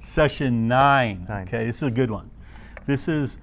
Session 9. Okay, this is a good one. This is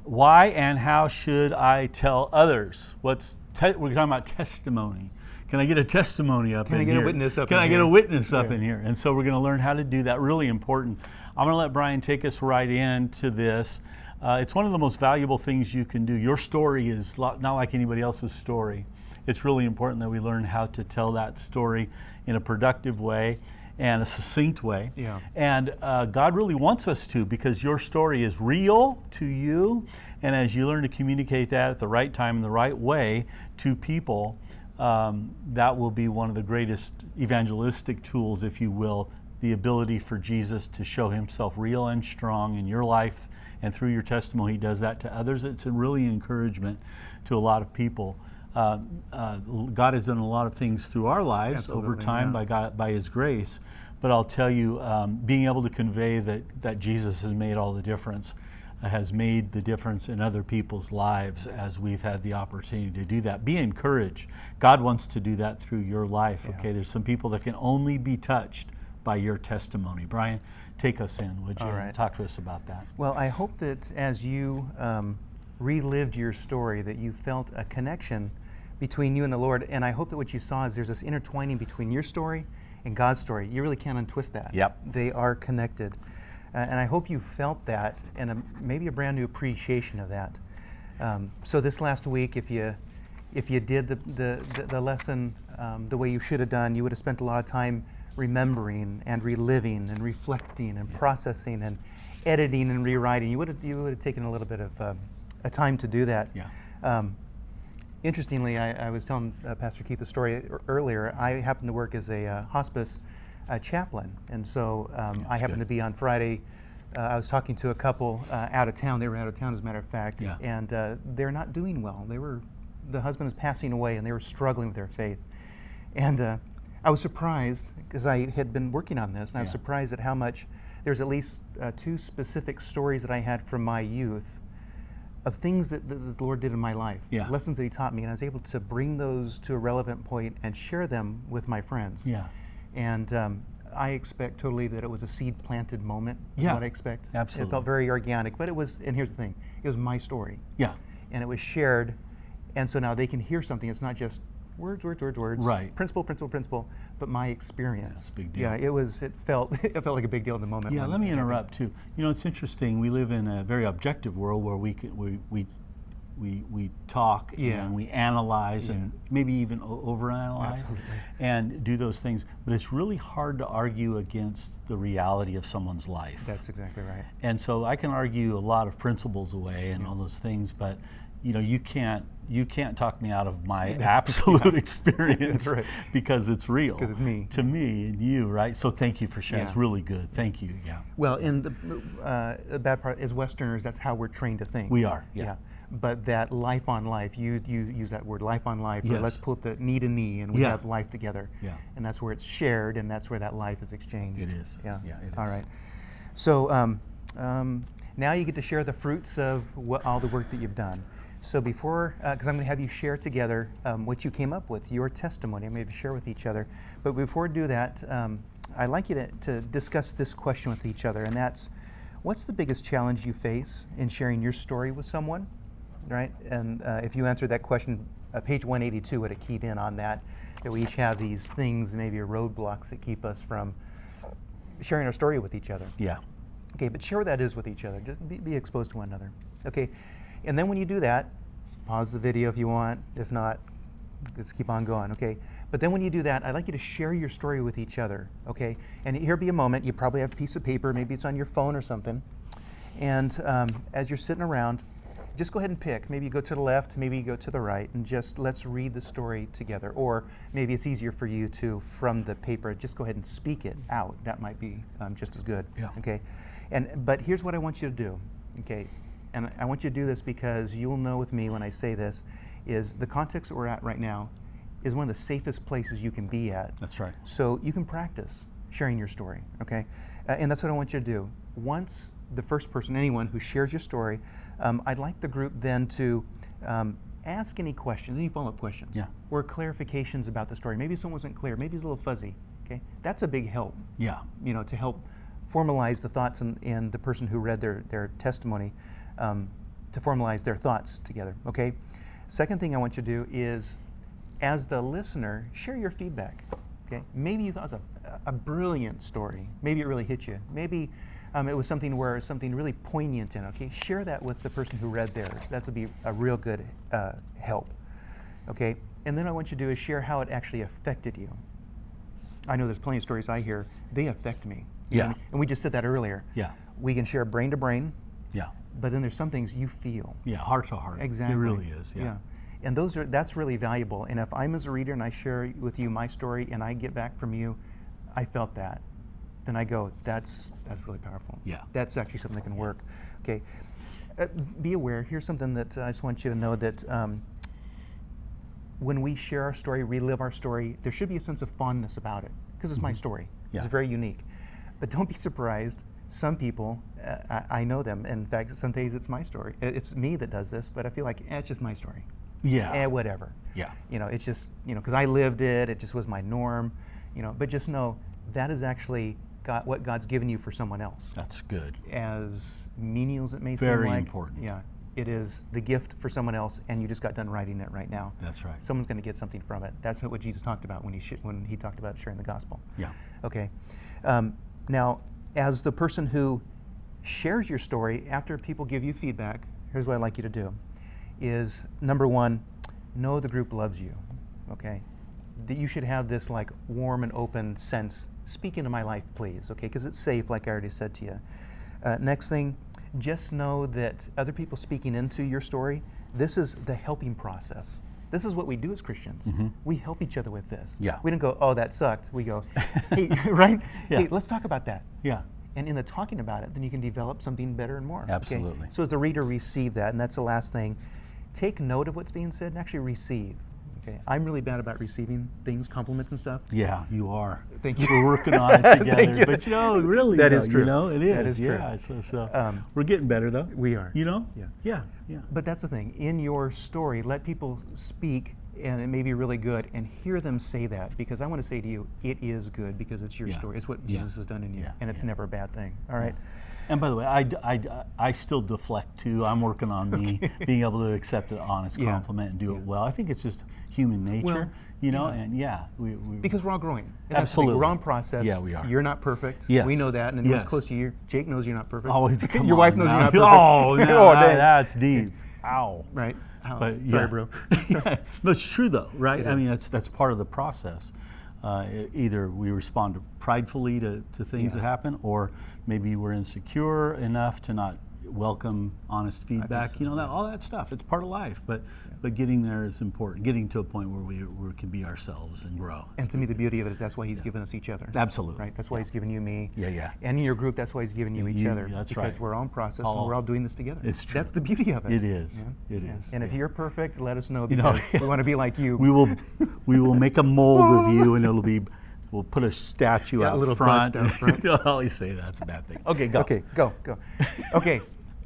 why and how should I tell others? We're talking about testimony. Can I get a testimony up in here? Can I get a witness up in here? Can I get a witness up in here? And so we're going to learn how to do that. Really important. I'm going to let Brian take us right into this. It's one of the most valuable things you can do. Your story is not like anybody else's story. It's really important that we learn how to tell that story in a productive way and a succinct way. Yeah. And God really wants us to, because your story is real to you. And as you learn to communicate that at the right time in the right way to people, that will be one of the greatest evangelistic tools, if you will, the ability for Jesus to show himself real and strong in your life, and through your testimony he does that to others. It's a really encouragement to a lot of people. God has done a lot of things through our lives over time by his grace, but I'll tell you, being able to convey that Jesus has made all the difference, has made the difference in other people's lives as we've had the opportunity to do that. Be encouraged. God wants to do that through your life. Okay, there's some people that can only be touched by your testimony. Brian, take us in, would you? All right. Talk to us about that. Well, I hope that as you relived your story, that you felt a connection between you and the Lord. And I hope that what you saw is there's this intertwining between your story and God's story. You really can't untwist that. Yep. They are connected. And I hope you felt that, and maybe a brand new appreciation of that. So this last week, if you did the lesson the way you should have done, you would have spent a lot of time remembering and reliving and reflecting and processing and editing and rewriting. You would have taken a little bit of a time to do that. Yeah. Interestingly, I was telling Pastor Keith a story earlier. I happen to work as a hospice chaplain, and so I happened to be on Friday. I was talking to a couple out of town. They were out of town, as a matter of fact, and they're not doing well. The husband is passing away, and they were struggling with their faith. And I was surprised, because I had been working on this, and I was surprised at how much there's at least 2 specific stories that I had from my youth of things that the Lord did in my life, lessons that he taught me, and I was able to bring those to a relevant point and share them with my friends. Yeah. And I expect totally that it was a seed planted moment, is what I expect. Absolutely. It felt very organic, but it was, and here's the thing, it was my story. Yeah. And it was shared, and so now they can hear something. It's not just words, right. principle, but my experience. That's a big deal. Yeah, it felt like a big deal in the moment. Yeah, let me interrupt too. You know, it's interesting. We live in a very objective world where we talk and we analyze and maybe even overanalyze and do those things. But it's really hard to argue against the reality of someone's life. That's exactly right. And so I can argue a lot of principles away and all those things, but you know, you can't talk me out of my absolute experience because it's real. Because it's me. To me and you, right? So thank you for sharing. It's really good. Thank you. Yeah. Well, in the bad part is Westerners, that's how we're trained to think. We are. Yeah. But that life on life, you use that word, life on life, or let's pull up the knee to knee, and we have life together. Yeah. And that's where it's shared, and that's where that life is exchanged. It is. Yeah. Yeah, it is. All right. So now you get to share the fruits of all the work that you've done. So before, because I'm going to have you share together what you came up with, your testimony, and maybe share with each other. But before we do that, I'd like you to discuss this question with each other, and that's, what's the biggest challenge you face in sharing your story with someone, right? And if you answered that question, page 182 would have keyed in on that we each have these things, maybe roadblocks that keep us from sharing our story with each other. Yeah. Okay, but share what that is with each other. Just be exposed to one another. Okay. And then when you do that, pause the video if you want. If not, let's keep on going, okay? But then when you do that, I'd like you to share your story with each other, okay? And here be a moment. You probably have a piece of paper. Maybe it's on your phone or something. And as you're sitting around, just go ahead and pick. Maybe you go to the left, maybe you go to the right, and just let's read the story together. Or maybe it's easier for you to, from the paper, just go ahead and speak it out. That might be just as good, okay? But here's what I want you to do, okay? And I want you to do this because you'll know with me when I say this, is the context that we're at right now is one of the safest places you can be at. That's right. So you can practice sharing your story, okay? And that's what I want you to do. Once the first person, anyone who shares your story, I'd like the group then to ask any questions, any follow-up questions, or clarifications about the story. Maybe someone wasn't clear, maybe it's a little fuzzy, okay? That's a big help, you know, to help formalize the thoughts in the person who read their testimony, to formalize their thoughts together, okay? Second thing I want you to do is, as the listener, share your feedback, okay? Maybe you thought it was a brilliant story. Maybe it really hit you. Maybe it was something really poignant in, okay? Share that with the person who read theirs. That would be a real good help, okay? And then I want you to do is share how it actually affected you. I know there's plenty of stories I hear, they affect me. Yeah. And we just said that earlier. Yeah. We can share brain to brain, Yeah. but then there's some things you feel. Yeah, heart to heart. Exactly. It really is. Yeah. And that's really valuable. And if I'm as a reader and I share with you my story and I get back from you, I felt that, then I go, that's really powerful. Yeah. That's actually something that can work. Okay. Be aware. Here's something that I just want you to know, that when we share our story, relive our story, there should be a sense of fondness about it, because it's my story. Yeah. It's very unique. But don't be surprised. Some people, I know them. In fact, some days it's my story. It's me that does this, but I feel like it's just my story. Yeah. Whatever. Yeah. It's just, because I lived it. It just was my norm. But just know that is actually what God's given you for someone else. That's good. As menial as it may Very seem like. important. Yeah. It is the gift for someone else, and you just got done writing it right now. That's right. Someone's going to get something from it. That's what Jesus talked about when he talked about sharing the gospel. Yeah. Okay. Now, as the person who shares your story, after people give you feedback, here's what I'd like you to do, is number one, know the group loves you, okay? That you should have this like warm and open sense, speak into my life, please, okay? Because it's safe, like I already said to you. Next thing, just know that other people speaking into your story, this is the helping process. This is what we do as Christians. We help each other with this. Yeah. We don't go, oh, that sucked. We go, hey, right? Yeah. Hey, let's talk about that. Yeah. And in the talking about it, then you can develop something better and more. Absolutely. Okay? So as the reader, receive that, and that's the last thing. Take note of what's being said and actually receive. Okay, I'm really bad about receiving things, compliments and stuff. Yeah, you are. Thank you. We're working on it together. Thank you. But really, That is true. It is. That is true. Yeah. So we're getting better though. We are. Yeah. Yeah. Yeah. But that's the thing. In your story, let people speak, and it may be really good, and hear them say that, because I want to say to you, it is good because it's your story. It's what Jesus has done in you, and it's never a bad thing. All right. And by the way, I still deflect too. I'm working on me being able to accept an honest compliment and do it well. I think it's just human nature, and we because we're all growing. And absolutely. We're on process. Yeah, we are. You're not perfect. Yes. We know that, and anyone's close to you. Jake knows you're not perfect. Oh, your wife knows you're not perfect. Oh, no, dang. that's deep. Ow. Right. But, Sorry, bro. Yeah. No, it's true though, right? It I is. mean, that's part of the process. Either we respond pridefully to things that happen, or maybe we're insecure enough to not welcome honest feedback. so, all that stuff. It's part of life, but getting there is important. Getting to a point where we can be ourselves and grow. And to me, the beauty of it, that's why he's given us each other. Absolutely. Right. That's why he's given you me. Yeah. And in your group, that's why he's given you each other. That's because right. we're on process and we're all doing this together. It's true. That's the beauty of it. It is. Yeah? It is. And if you're perfect, let us know, because we want to be like you. We will make a mold of you, and we'll put a statue out a little front. bust out front. I always say that's a bad thing. Okay, go. Okay, go. Okay,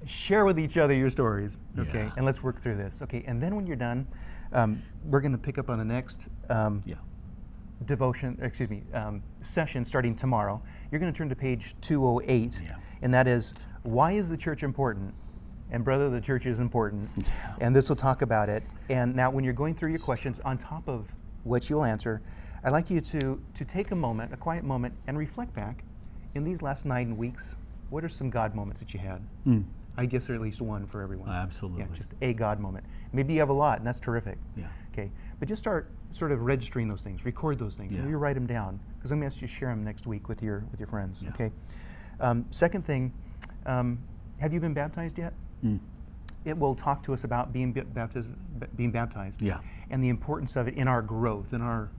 share with each other your stories. Okay, Yeah. and let's work through this. Okay, and then when you're done, we're going to pick up on the next session starting tomorrow. You're going to turn to page 208, and that is, why is the church important? And brother, the church is important. Yeah. And this will talk about it. And now when you're going through your questions, on top of what you'll answer, I'd like you to take a quiet moment, and reflect back. In these last 9 weeks, what are some God moments that you had? I guess there are at least one for everyone. Absolutely. Yeah, just a God moment. Maybe you have a lot, and that's terrific. Yeah. Okay, but just start sort of registering those things, record those things, maybe write them down, because I'm going to ask you to share them next week with your friends. Yeah. Okay. Second thing, have you been baptized yet? It will talk to us about being baptized. Yeah. And the importance of it in our growth, in our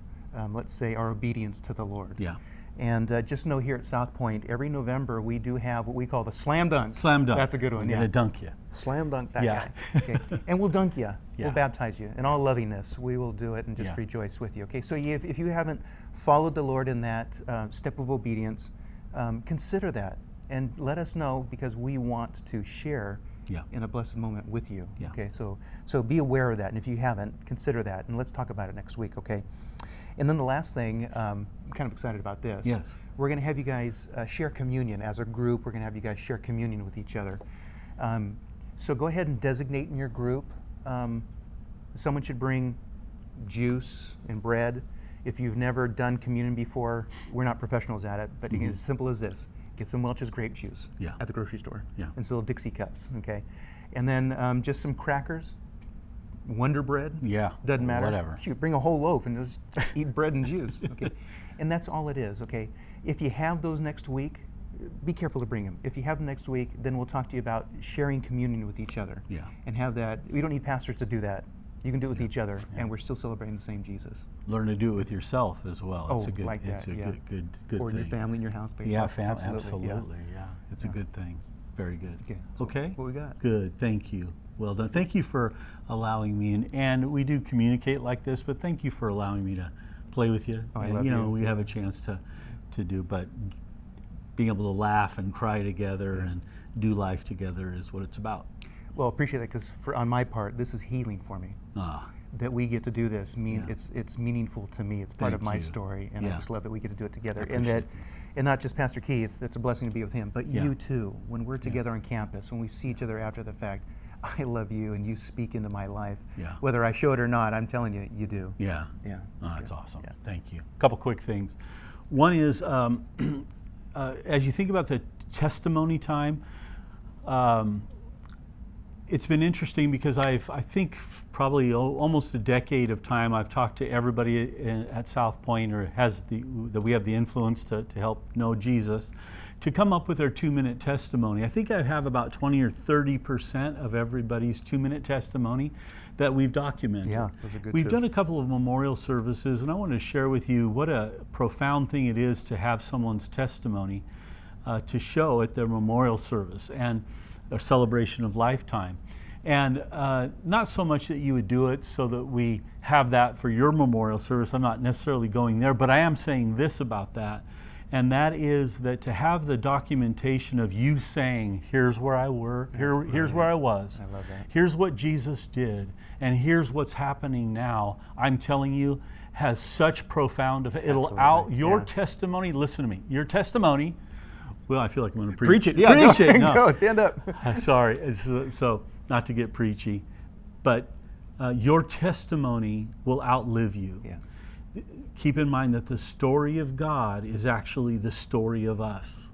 let's say our obedience to the Lord. Yeah. And just know here at South Point, every November we do have what we call the slam dunk. Slam dunk. That's a good one. I'm gonna dunk you. Slam dunk that Yeah. guy. Okay. And we'll dunk you. Yeah. We'll baptize you in all lovingness. We will do it and just Yeah. rejoice with you. Okay. So if you haven't followed the Lord in that step of obedience, consider that and let us know, because we want to share Yeah. in a blessed moment with you. Yeah. Okay, so be aware of that, and if you haven't, consider that, and let's talk about it next week. Okay. And then the last thing, I'm kind of excited about this. Yes. We're going to have you guys share communion as a group. We're going to have you guys share communion with each other. So go ahead and designate in your group. Someone should bring juice and bread. If you've never done communion before, we're not professionals at it, but you can, as simple as this: get some Welch's grape juice at the grocery store. Yeah. And some little Dixie cups. Okay. And then just some crackers. Wonder bread. Yeah. Doesn't matter. Whatever. Shoot, bring a whole loaf and just eat bread and juice. Okay. And that's all it is. Okay. If you have those next week, be careful to bring them. If you have them next week, then we'll talk to you about sharing communion with each other. Yeah. And have that. We don't need pastors to do that. You can do it with each other, and we're still celebrating the same Jesus. Learn to do it with yourself as well. Oh, It's a good, like that, it's a yeah. good Or thing. your family in your house. By Yeah, yourself. absolutely. Yeah. It's a good thing. Very good. Okay. So Okay. what we got? Good. Thank you. Well done. Thank you for allowing me, and we do communicate like this, but thank you for allowing me to play with you. Oh, I and love you know, you. we have a chance to do, but being able to laugh and cry together and do life together is what it's about. Well, appreciate that, because on my part, this is healing for me. Ah, That we get to do this, Yeah. it's meaningful to me. It's part Thank of my you. story, and I Yeah. just love that we get to do it together. I And appreciate that, and not just Pastor Keith. It's a blessing to be with him, but Yeah. you too. When we're together on campus, when we see each other after the fact, I love you, and you speak into my life. Yeah. Whether I show it or not, I'm telling you, you do. yeah. Yeah. Oh, it's that's good. awesome. Yeah. Thank you. A couple quick things. One is, as you think about the testimony time, it's been interesting because I think probably almost a decade of time I've talked to everybody at South Point, or that we have the influence to help know Jesus, to come up with their 2-minute testimony. I think I have about 20 or 30% of everybody's 2-minute testimony that we've documented. Yeah, those are good We've too. done a couple of memorial services, and I want to share with you what a profound thing it is to have someone's testimony to show at their memorial service and a celebration of lifetime. And not so much that you would do it so that we have that for your memorial service. I'm not necessarily going there, but I am saying this about that. And that is that to have the documentation of you saying, here's where I were, here's where I was, I love that. here's what Jesus did, and here's what's happening now, I'm telling you, has such profound effect. It'll Absolutely, your yeah. testimony, listen to me, your testimony, well, I feel like I'm going to Preach it. Yeah. Preach go, it. No. Go, stand up. Sorry. So not to get preachy, but your testimony will outlive you. Yeah. Keep in mind that the story of God is actually the story of us.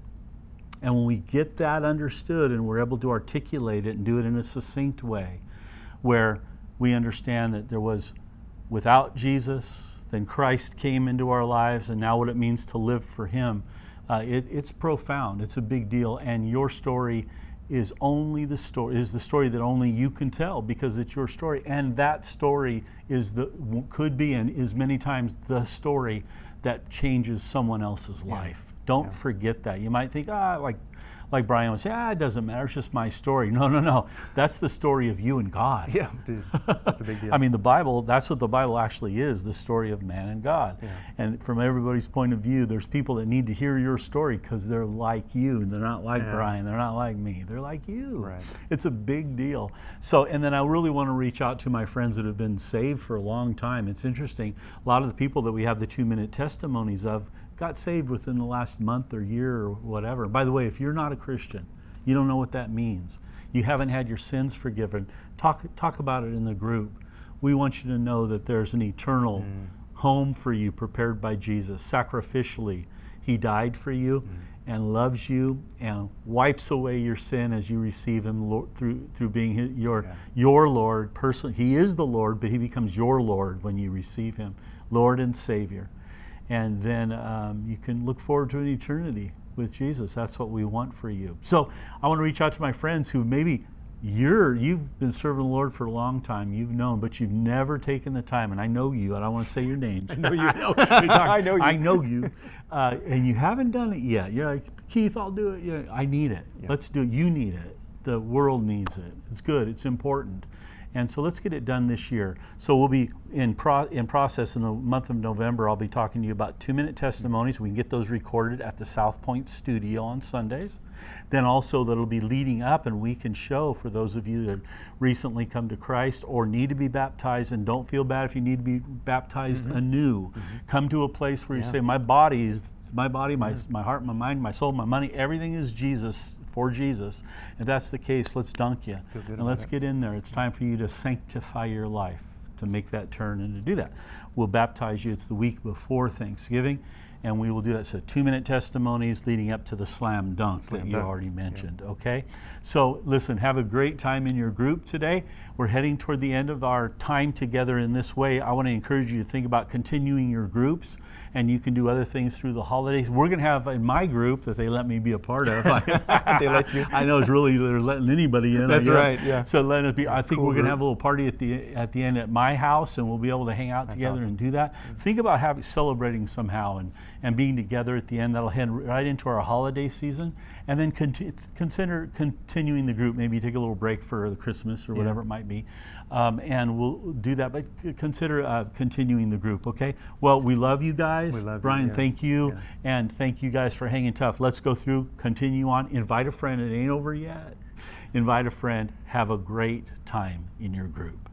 And when we get that understood and we're able to articulate it and do it in a succinct way, where we understand that there was, without Jesus, then Christ came into our lives, and now what it means to live for Him, it's profound. It's a big deal, and your story is the story that only you can tell, because it's your story, and that story could be and is many times the story that changes someone else's life. Don't forget that. You might think, like Brian would say, it doesn't matter, it's just my story. No. That's the story of you and God. Yeah, dude. That's a big deal. I mean, the Bible, that's what the Bible actually is, the story of man and God. Yeah. And from everybody's point of view, there's people that need to hear your story because they're like you. They're not like Brian. They're not like me. They're like you. Right. It's a big deal. So, and then I really want to reach out to my friends that have been saved for a long time. It's interesting. A lot of the people that we have the 2-minute testimonies of got saved within the last month or year or whatever. By the way, if you're not a Christian, you don't know what that means. You haven't had your sins forgiven. Talk about it in the group. We want you to know that there's an eternal home for you prepared by Jesus. Sacrificially, He died for you and loves you and wipes away your sin as you receive Him through being your Lord. Personally, He is the Lord, but He becomes your Lord when you receive Him, Lord and Savior. And then you can look forward to an eternity with Jesus. That's what we want for you. So I want to reach out to my friends who maybe you've been serving the Lord for a long time, you've known, but you've never taken the time, and I know you, and I don't want to say your names. I know you. I know you. I know you. And you haven't done it yet. You're like, Keith, I'll do it. Yeah, I need it. Yeah. Let's do it. You need it. The world needs it. It's good. It's important. And so let's get it done this year. So we'll be in process in the month of November. I'll be talking to you about 2-minute testimonies. We can get those recorded at the South Point studio on Sundays. Then also that'll be leading up, and we can show for those of you that recently come to Christ or need to be baptized, and don't feel bad if you need to be baptized anew. Come to a place where you say, my body, my heart, my mind, my soul, my money, everything is Jesus, for Jesus. If that's the case, let's dunk you. And let's get in there. It's time for you to sanctify your life, to make that turn and to do that. We'll baptize you. It's the week before Thanksgiving, and we will do that. So 2-minute testimonies leading up to the slam dunk that you already mentioned, okay? So listen, have a great time in your group today. We're heading toward the end of our time together in this way. I want to encourage you to think about continuing your groups, and you can do other things through the holidays. We're going to have in my group that they let me be a part of. They let you? I know it's really, they're letting anybody in. That's right, yeah. So let it be. I think we're going to have a little party at the end at my house, and we'll be able to hang out together and do that. Think about celebrating somehow and being together at the end. That'll head right into our holiday season, and then consider continuing the group. Maybe take a little break for the Christmas or whatever it might be, and we'll do that. But consider continuing the group. Okay. Well, we love you guys. We love Brian, you, thank you, and thank you guys for hanging tough. Let's go through. Continue on. Invite a friend. It ain't over yet. Invite a friend. Have a great time in your group.